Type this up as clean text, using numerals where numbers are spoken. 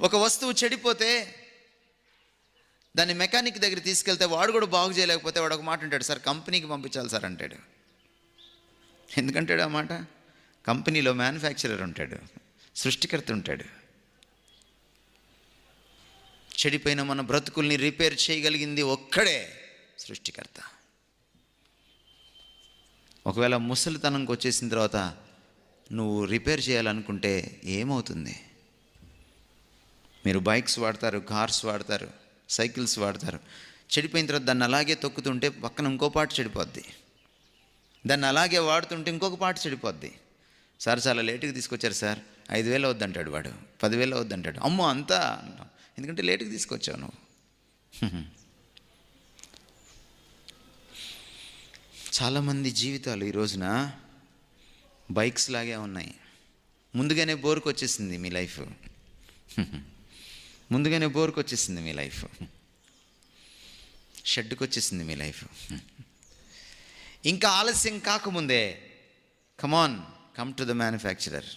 ఒక వస్తువు చెడిపోతే దాన్ని మెకానిక్ దగ్గర తీసుకెళ్తే వాడు కూడా బాగు చేయలేకపోతే వాడు ఒక మాట అంటాడు, సార్ కంపెనీకి పంపించాలి సార్ అంటాడు. ఎందుకంటాడు ఆ మాట? కంపెనీలో మ్యానుఫ్యాక్చరర్ ఉంటాడు, సృష్టికర్త ఉంటాడు. చెడిపోయిన మన బ్రతుకుల్ని రిపేర్ చేయగలిగింది ఒక్కడే, సృష్టికర్త. ఒకవేళ ముసలితనంకి వచ్చేసిన తర్వాత నువ్వు రిపేర్ చేయాలనుకుంటే ఏమవుతుంది? మీరు బైక్స్ వాడతారు, కార్స్ వాడతారు, సైకిల్స్ వాడతారు. చెడిపోయిన తర్వాత దాన్ని అలాగే తొక్కుతుంటే పక్కన ఇంకో పార్ట్ చెడిపోద్ది. దాన్ని అలాగే వాడుతుంటే ఇంకొక పార్ట్ చెడిపోద్ది. సార్ చాలా లేటుగా తీసుకొచ్చారు సార్, 5,000 అవుద్దంటాడు వాడు, 10,000 అవుద్దంటాడు. అమ్మో అంతా, ఎందుకంటే లేటుగా తీసుకొచ్చావు నువ్వు. చాలామంది జీవితాలు ఈ రోజున బైక్స్ లాగే ఉన్నాయి. ముందుగానే బోర్కు వచ్చేసింది మీ లైఫ్, ముందుగానే బోర్కు వచ్చేసింది మీ లైఫ్, షెడ్కి వచ్చేసింది మీ లైఫ్. ఇంకా ఆలస్యం కాకముందే కమ్ టు ద మ్యానుఫ్యాక్చరర్.